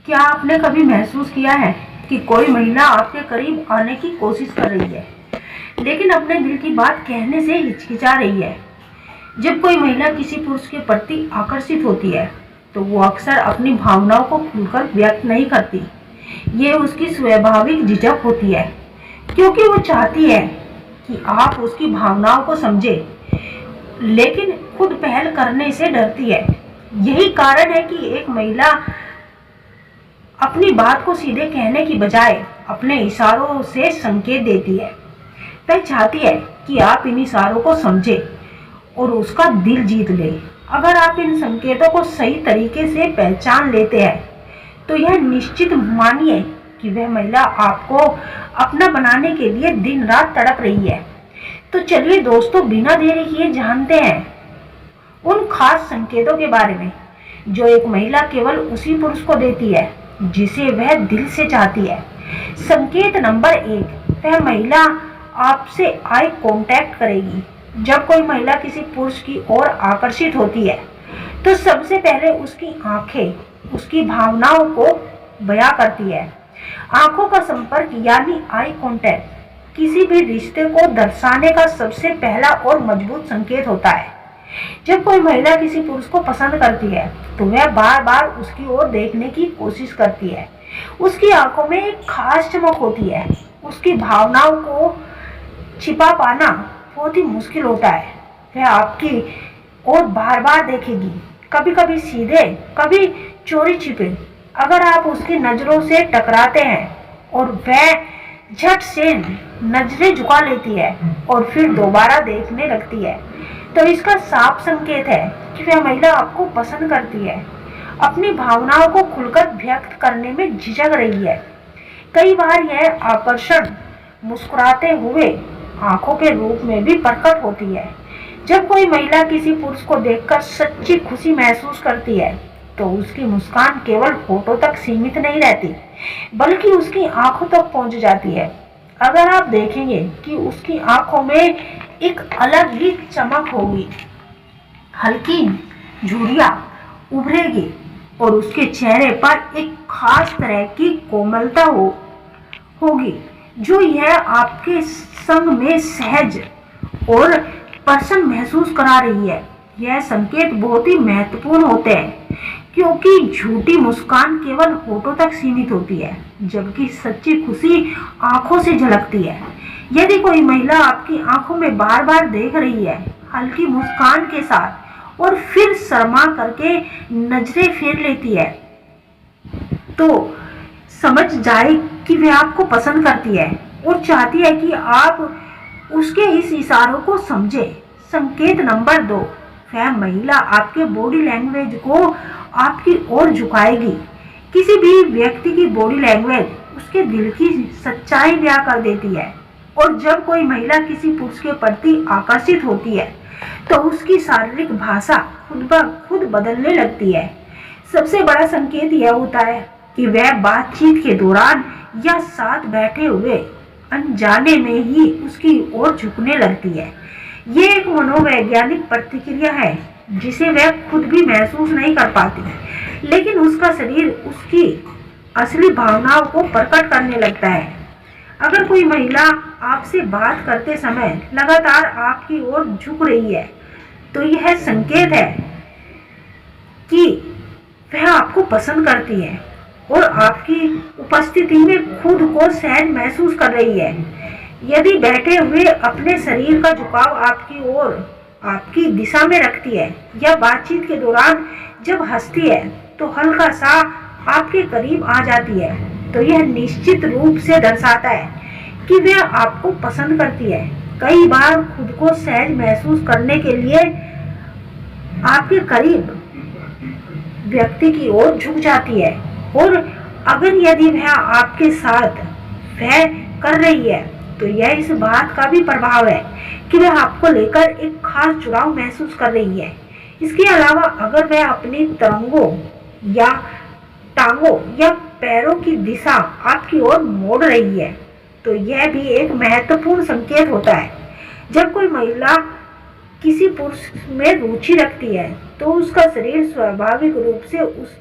क्या आपने कभी महसूस किया है कि कोई महिला आपके करीब आने की कोशिश कर रही है, लेकिन अपने दिल की बात कहने से हिचकिचा रही है? जब कोई महिला किसी पुरुष के प्रति आकर्षित होती है, तो वो अक्सर अपनी भावनाओं को खुलकर व्यक्त नहीं करती। ये उसकी स्वाभाविक झिझक होती है, क्योंकि वो चाहती है कि आप उसकी भावनाओं को समझें, लेकिन खुद पहल करने से डरती है। यही कारण है कि एक महिला अपनी बात को सीधे कहने की बजाय अपने इशारों से संकेत देती है। वह चाहती है कि आप इन इशारों को समझें और उसका दिल जीत ले। अगर आप इन संकेतों को सही तरीके से पहचान लेते हैं, तो यह निश्चित मानिए कि वह महिला आपको अपना बनाने के लिए दिन रात तड़प रही है। तो चलिए दोस्तों, बिना देरी किए जानते हैं उन खास संकेतों के बारे में जो एक महिला केवल उसी पुरुष को देती है जिसे वह दिल से चाहती है। संकेत नंबर 1, वह महिला आपसे आई कांटेक्ट करेगी। जब कोई महिला किसी पुरुष की ओर आकर्षित होती है, तो सबसे पहले उसकी आंखें उसकी भावनाओं को बयां करती है। आंखों का संपर्क यानी आई कांटेक्ट किसी भी रिश्ते को दर्शाने का सबसे पहला और मजबूत संकेत होता है। जब कोई महिला किसी पुरुष को पसंद करती है, तो वह बार बार उसकी ओर देखने की कोशिश करती है। उसकी आंखों में एक खास चमक होती है। उसकी भावनाओं को छिपा पाना बहुत ही मुश्किल होता है। वह आपकी ओर बार बार देखेगी, कभी कभी सीधे, कभी चोरी छिपे। अगर आप उसकी नजरों से टकराते हैं और वह झट से नजरें झुका लेती है और फिर दोबारा देखने लगती है, तो इसका साफ संकेत है कि वह महिला आपको पसंद करती है। अपनी भावनाओं को खुलकर व्यक्त करने में झिझक रही है। कई बार यह आकर्षण मुस्कुराते हुए आंखों के रूप में भी प्रकट होती है। जब कोई महिला किसी पुरुष को देखकर सच्ची खुशी महसूस करती है, तो उसकी मुस्कान केवल होठों तक सीमित नहीं रहती, बल्कि उसकी आंखों तक पहुंच जाती है। अगर आप देखेंगे कि उसकी आंखों में एक अलग ही चमक होगी, हल्की झुर्रियां उभरेगी और उसके चेहरे पर एक खास तरह की कोमलता होगी, जो यह आपके संग में सहज और प्रसन्न महसूस करा रही है। यह संकेत बहुत ही महत्वपूर्ण होते हैं, क्योंकि झूठी मुस्कान केवल होठों तक सीमित होती है, जबकि सच्ची खुशी आंखों से झलकती है। यदि कोई महिला आपकी आंखों में बार बार देख रही है, हल्की मुस्कान के साथ, और फिर शर्मा करके नजरें फेर लेती है, तो समझ जाए कि वह आपको पसंद करती है और चाहती है कि आप उसके इस इशारों को समझें। संकेत नंबर 2, वह महिला आपके बॉडी लैंग्वेज को आपकी ओर झुकाएगी। किसी भी व्यक्ति की बॉडी लैंग्वेज उसके दिल की सच्चाई बयां कर देती है, और जब कोई महिला किसी पुरुष के प्रति आकर्षित होती है, तो उसकी शारीरिक भाषा खुद ब खुद बदलने लगती है। सबसे बड़ा संकेत यह होता है कि वह बातचीत के दौरान या साथ बैठे हुए अनजाने में ही उसकी ओर झुकने लगती है। ये एक मनोवैज्ञानिक प्रतिक्रिया है जिसे वह खुद भी महसूस नहीं कर पाती, लेकिन उसका शरीर उसकी असली भावनाओं को प्रकट करने लगता है। अगर कोई महिला आपसे बात करते समय लगातार आपकी ओर झुक रही है, तो यह संकेत है कि वह आपको पसंद करती है और आपकी उपस्थिति में खुद को सहज महसूस कर रही है। यदि बैठे हुए अपने शरीर का झुकाव आपकी ओर, आपकी दिशा में रखती है, या बातचीत के दौरान जब हंसती है तो हल्का सा आपके करीब आ जाती है, तो यह निश्चित रूप से दर्शाता है कि वह आपको पसंद करती है। कई बार खुद को सहज महसूस करने के लिए आपके करीब व्यक्ति की ओर झुक जाती है, और अगर यदि वह आपके साथ वह कर रही है, तो यह इस बात का भी प्रभाव है कि वह आपको लेकर एक खास जुड़ाव महसूस कर रही है। इसके अलावा अगर वह अपनी टांगों या पैरों की दिशा आपकी ओर मोड़ रही है, तो यह भी एक महत्वपूर्ण संकेत होता है। जब कोई महिला किसी पुरुष में रुचि रखती है, तो उसका शरीर स्वाभाविक रूप से उस